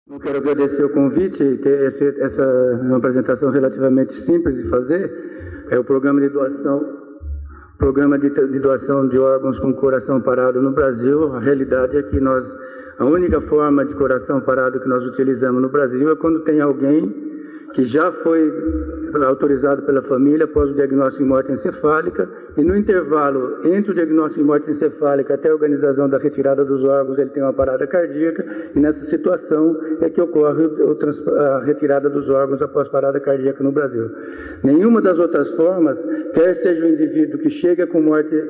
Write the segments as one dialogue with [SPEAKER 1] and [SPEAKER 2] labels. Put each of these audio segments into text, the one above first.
[SPEAKER 1] Eu quero agradecer o convite, essa é uma apresentação relativamente simples de fazer. É o programa de doação de órgãos com coração parado no Brasil. A realidade é que a única forma de coração parado que nós utilizamos no Brasil é quando tem alguém que já foi autorizado pela família após o diagnóstico de morte encefálica, e no intervalo entre o diagnóstico de morte encefálica até a organização da retirada dos órgãos, ele tem uma parada cardíaca, e nessa situação é que ocorre a retirada dos órgãos após parada cardíaca no Brasil. Nenhuma das outras formas, quer seja o indivíduo que chega com morte,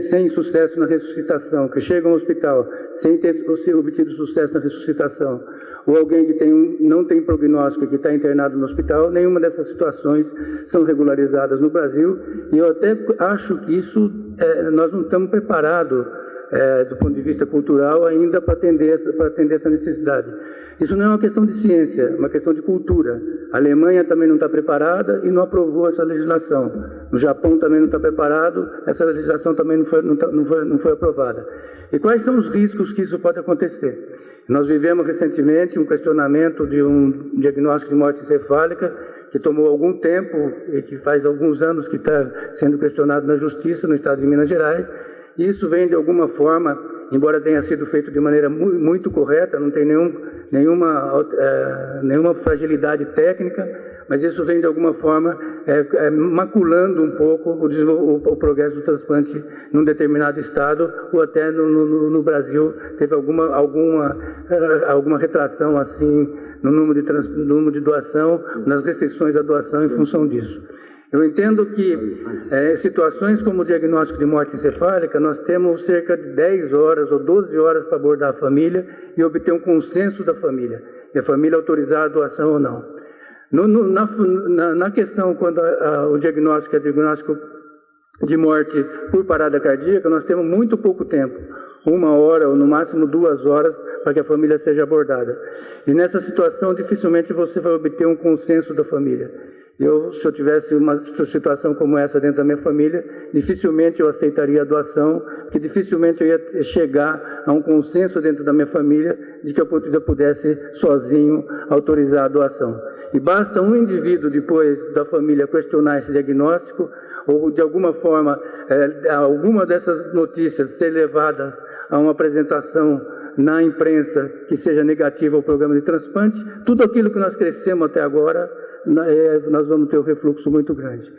[SPEAKER 1] sem sucesso na ressuscitação, que chega ao hospital sem ter obtido sucesso na ressuscitação, ou alguém que não tem prognóstico e que está internado no hospital, nenhuma dessas situações são regularizadas no Brasil, e eu até acho que isso, nós não estamos preparados, do ponto de vista cultural, ainda para atender essa necessidade. Isso não é uma questão de ciência, é uma questão de cultura. A Alemanha também não está preparada e não aprovou essa legislação. No Japão também não está preparado, essa legislação também não foi aprovada. E quais são os riscos que isso pode acontecer? Nós vivemos recentemente um questionamento de um diagnóstico de morte encefálica que tomou algum tempo e que faz alguns anos que está sendo questionado na Justiça no estado de Minas Gerais. E isso vem de alguma forma, embora tenha sido feito de maneira muito correta, não tem nenhuma fragilidade técnica, mas isso vem de alguma forma maculando um pouco o progresso do transplante num determinado estado, ou até no Brasil teve alguma retração assim no número de doação, nas restrições à doação em função disso. Eu entendo que situações como o diagnóstico de morte encefálica, nós temos cerca de 10 horas ou 12 horas para abordar a família e obter um consenso da família, e a família autorizar a doação ou não. Na questão, quando o diagnóstico é diagnóstico de morte por parada cardíaca, nós temos muito pouco tempo, 1 hora ou no máximo 2 horas, para que a família seja abordada. E nessa situação, dificilmente você vai obter um consenso da família. Se eu tivesse uma situação como essa dentro da minha família, dificilmente eu aceitaria a doação, porque dificilmente eu ia chegar a um consenso dentro da minha família de que eu pudesse sozinho autorizar a doação. E basta um indivíduo depois da família questionar esse diagnóstico, ou de alguma forma, alguma dessas notícias ser levadas a uma apresentação na imprensa que seja negativa ao programa de transplante, tudo aquilo que nós crescemos até agora, nós vamos ter um refluxo muito grande.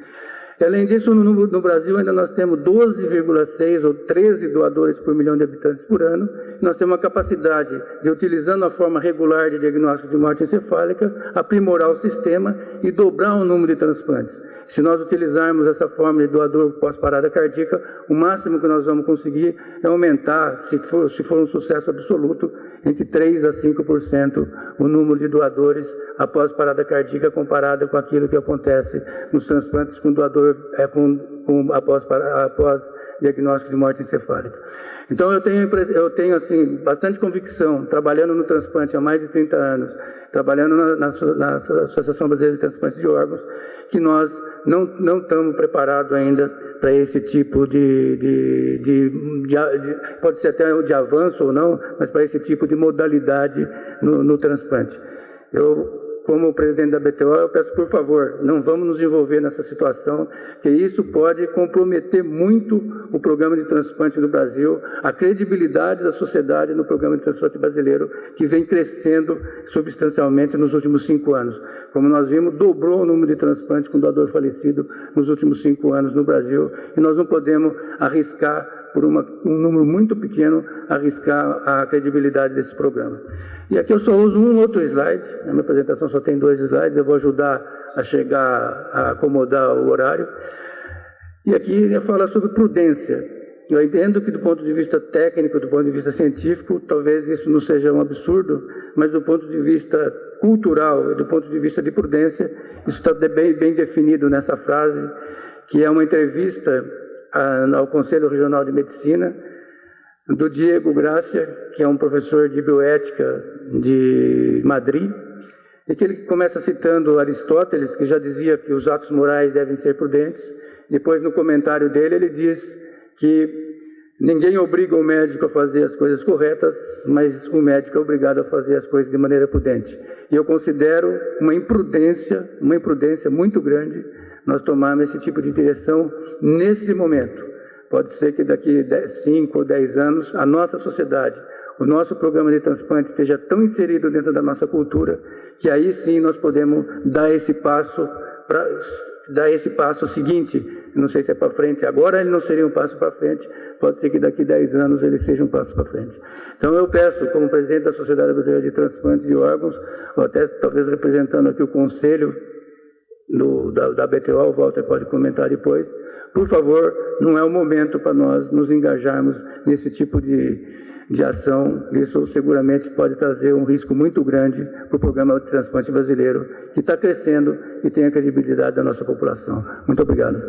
[SPEAKER 1] Além disso, no Brasil ainda nós temos 12,6 ou 13 doadores por milhão de habitantes por ano. Nós temos a capacidade de, utilizando a forma regular de diagnóstico de morte encefálica, aprimorar o sistema e dobrar o número de transplantes. Se nós utilizarmos essa forma de doador pós-parada cardíaca, o máximo que nós vamos conseguir é aumentar, se for um sucesso absoluto, entre 3% a 5% o número de doadores após parada cardíaca comparado com aquilo que acontece nos transplantes com doador após diagnóstico de morte encefálica. Então eu tenho assim, bastante convicção, trabalhando no transplante há mais de 30 anos, trabalhando na Associação Brasileira de Transplante de Órgãos, que nós não estamos preparados ainda para esse tipo pode ser até de avanço ou não, mas para esse tipo de modalidade no transplante. Como presidente da BTO, eu peço, por favor, não vamos nos envolver nessa situação, que isso pode comprometer muito o programa de transplante no Brasil, a credibilidade da sociedade no programa de transplante brasileiro, que vem crescendo substancialmente nos últimos 5 anos. Como nós vimos, dobrou o número de transplantes com doador falecido nos últimos 5 anos no Brasil, e nós não podemos arriscar, por um número muito pequeno, arriscar a credibilidade desse programa. E aqui eu só uso um outro slide, a minha apresentação só tem 2 slides, eu vou ajudar a acomodar o horário. E aqui eu falo sobre prudência. Eu entendo que do ponto de vista técnico, do ponto de vista científico, talvez isso não seja um absurdo, mas do ponto de vista cultural e do ponto de vista de prudência, isso está bem definido nessa frase, que é uma entrevista ao Conselho Regional de Medicina, do Diego Gracia, que é um professor de bioética de Madrid, e que ele começa citando Aristóteles, que já dizia que os atos morais devem ser prudentes. Depois, no comentário dele, ele diz que Ninguém obriga o médico a fazer as coisas corretas, mas o médico é obrigado a fazer as coisas de maneira prudente. E eu considero uma imprudência muito grande nós tomarmos esse tipo de direção nesse momento. Pode ser que daqui 5 ou 10 anos a nossa sociedade, o nosso programa de transplante esteja tão inserido dentro da nossa cultura que aí sim nós podemos dar esse passo seguinte. Não sei se é para frente agora, ele não seria um passo para frente, pode ser que daqui 10 anos ele seja um passo para frente. Então eu peço, como presidente da Sociedade Brasileira de Transplante de Órgãos, ou até talvez representando aqui o conselho da BTO, o Walter pode comentar depois, por favor, não é o momento para nós nos engajarmos nesse tipo de ação. Isso seguramente pode trazer um risco muito grande para o programa de transplante brasileiro, que está crescendo e tem a credibilidade da nossa população. Muito obrigado.